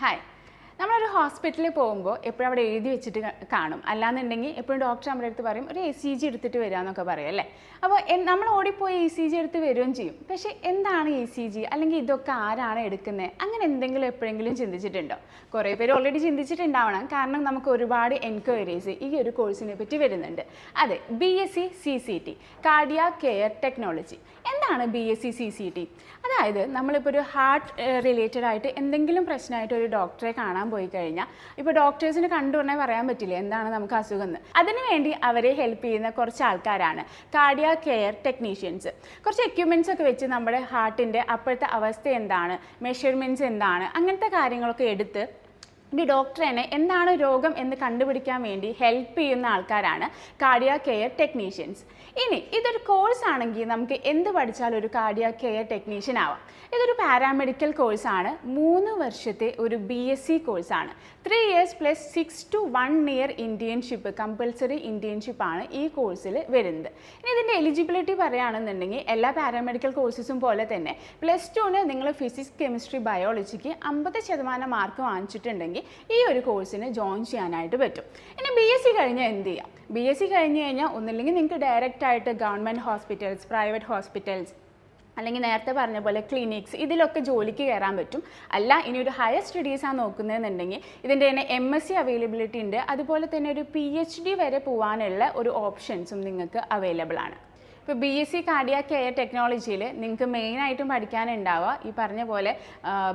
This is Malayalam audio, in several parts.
ഹായ്. നമ്മളൊരു ഹോസ്പിറ്റലിൽ പോകുമ്പോൾ എപ്പോഴും അവിടെ എഴുതി വെച്ചിട്ട് കാണും. അല്ലാന്നുണ്ടെങ്കിൽ എപ്പോഴും ഡോക്ടർ നമ്മുടെ അടുത്ത് പറയും ഒരു ECG എടുത്തിട്ട് വരിക എന്നൊക്കെ പറയും അല്ലേ. അപ്പോൾ നമ്മൾ ഓടിപ്പോയി ECG എടുത്ത് വരികയും ചെയ്യും. പക്ഷേ എന്താണ് ECG, അല്ലെങ്കിൽ ഇതൊക്കെ ആരാണ് എടുക്കുന്നത്, അങ്ങനെ എന്തെങ്കിലും എപ്പോഴെങ്കിലും ചിന്തിച്ചിട്ടുണ്ടോ? കുറേ പേര് ഓൾറെഡി ചിന്തിച്ചിട്ടുണ്ടാവണം, കാരണം നമുക്ക് ഒരുപാട് എൻക്വയറീസ് ഈ ഒരു കോഴ്സിനെ പറ്റി വരുന്നുണ്ട്. അതെ, BSc CCT, cardiac care technology. എന്താണ് BSc CCT? അതായത് നമ്മളിപ്പോൾ ഒരു ഹാർട്ട് റിലേറ്റഡ് ആയിട്ട് എന്തെങ്കിലും പ്രശ്നമായിട്ട് ഒരു ഡോക്ടറെ കാണാൻ പോയി കഴിഞ്ഞാൽ ഇപ്പോൾ ഡോക്ടേഴ്സിന് കണ്ടുടനെ പറയാൻ പറ്റില്ല എന്താണ് നമുക്ക് അസുഖം എന്ന്. അതിനുവേണ്ടി അവരെ ഹെൽപ്പ് ചെയ്യുന്ന കുറച്ച് ആൾക്കാരാണ് കാർഡിയാക് കെയർ ടെക്നീഷ്യൻസ്. കുറച്ച് എക്യുപ്മെൻറ്റ്സ് ഒക്കെ വെച്ച് നമ്മുടെ ഹാർട്ടിൻ്റെ അപ്പോഴത്തെ അവസ്ഥ എന്താണ്, മെഷർമെൻറ്റ്സ് എന്താണ്, അങ്ങനത്തെ കാര്യങ്ങളൊക്കെ എടുത്ത് ഈ ഡോക്ടറിനെ എന്താണ് രോഗം എന്ന് കണ്ടുപിടിക്കാൻ വേണ്ടി ഹെൽപ്പ് ചെയ്യുന്ന ആൾക്കാരാണ് കാർഡിയാക് കെയർ ടെക്നീഷ്യൻസ്. ഇനി ഇതൊരു കോഴ്സ് ആണെങ്കിൽ നമുക്ക് എന്ത് പഠിച്ചാലും ഒരു കാർഡിയാക് കെയർ ടെക്നീഷ്യൻ ആവാം. ഇതൊരു പാരാമെഡിക്കൽ കോഴ്സാണ്. 3 വർഷത്തെ ഒരു BSc കോഴ്സാണ്. 3 years + 6 to 1 year internship, compulsory internship ആണ് ഈ കോഴ്സിൽ വരുന്നത്. ഇനി ഇതിൻ്റെ എലിജിബിലിറ്റി പറയുകയാണെന്നുണ്ടെങ്കിൽ എല്ലാ പാരാമെഡിക്കൽ കോഴ്സസും പോലെ തന്നെ +2ന് നിങ്ങൾ ഫിസിക്സ്, കെമിസ്ട്രി, ബയോളജിക്ക് 50% മാർക്ക് വാങ്ങിച്ചിട്ടുണ്ടെങ്കിൽ ഈ ഒരു കോഴ്സിന് ജോയിൻ ചെയ്യാനായിട്ട് പറ്റും. ഇനി BSc കഴിഞ്ഞാൽ എന്ത് ചെയ്യാം? BSc കഴിഞ്ഞ് കഴിഞ്ഞാൽ ഒന്നില്ലെങ്കിൽ നിങ്ങൾക്ക് ഡയറക്റ്റ് ആയിട്ട് ഗവൺമെൻറ് ഹോസ്പിറ്റൽസ്, പ്രൈവറ്റ് ഹോസ്പിറ്റൽസ്, അല്ലെങ്കിൽ നേരത്തെ പറഞ്ഞ പോലെ ക്ലിനിക്സ്, ഇതിലൊക്കെ ജോലിക്ക് കയറാൻ പറ്റും. അല്ല ഇനി ഒരു ഹയർ സ്റ്റഡീസാണ് നോക്കുന്നതെന്നുണ്ടെങ്കിൽ ഇതിൻ്റെ തന്നെ MSc അവൈലബിലിറ്റി ഉണ്ട്. അതുപോലെ തന്നെ ഒരു PhD വരെ പോകാനുള്ള ഒരു ഓപ്ഷൻസും നിങ്ങൾക്ക് അവൈലബിൾ ആണ്. ഇപ്പോൾ BSc കാർഡിയാക് കെയർ ടെക്നോളജിയിൽ നിങ്ങൾക്ക് മെയിനായിട്ടും പഠിക്കാനുണ്ടാവുക ഈ പറഞ്ഞ പോലെ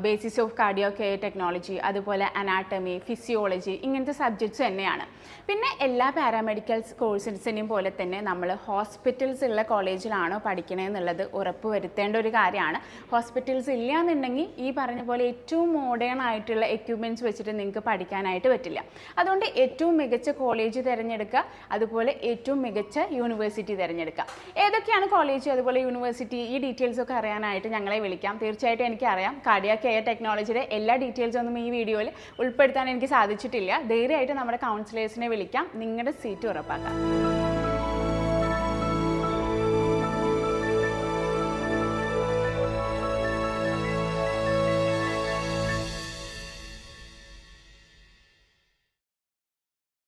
basis of cardiac care technology, അതുപോലെ അനാട്ടമി, ഫിസിയോളജി, ഇങ്ങനത്തെ സബ്ജക്ട്സ് തന്നെയാണ്. പിന്നെ എല്ലാ പാരാമെഡിക്കൽ കോഴ്സസിനെയും പോലെ തന്നെ നമ്മൾ ഹോസ്പിറ്റൽസ് ഉള്ള കോളേജിലാണോ പഠിക്കണമെന്നുള്ളത് ഉറപ്പ് വരുത്തേണ്ട ഒരു കാര്യമാണ്. ഹോസ്പിറ്റൽസ് ഇല്ല എന്നുണ്ടെങ്കിൽ ഈ പറഞ്ഞ പോലെ ഏറ്റവും മോഡേൺ ആയിട്ടുള്ള എക്യുപ്മെൻറ്റ്സ് വെച്ചിട്ട് നിങ്ങൾക്ക് പഠിക്കാനായിട്ട് പറ്റില്ല. അതുകൊണ്ട് ഏറ്റവും മികച്ച കോളേജ് തിരഞ്ഞെടുക്കുക, അതുപോലെ ഏറ്റവും മികച്ച യൂണിവേഴ്സിറ്റി തിരഞ്ഞെടുക്കുക. ഏതൊക്കെയാണ് കോളേജ് അതുപോലെ യൂണിവേഴ്സിറ്റി, ഈ ഡീറ്റെയിൽസ് ഒക്കെ അറിയാനായിട്ട് ഞങ്ങളെ വിളിക്കാം. തീർച്ചയായിട്ടും എനിക്കറിയാം കാർഡിയാക് കെയർ ടെക്നോളജിയുടെ എല്ലാ ഡീറ്റെയിൽസൊന്നും ഈ വീഡിയോയിൽ ഉൾപ്പെടുത്താൻ എനിക്ക് സാധിച്ചിട്ടില്ല. ധൈര്യമായിട്ട് നമ്മുടെ കൗൺസിലേഴ്സിനെ വിളിക്കാം, നിങ്ങളുടെ സീറ്റ് ഉറപ്പാക്കാം.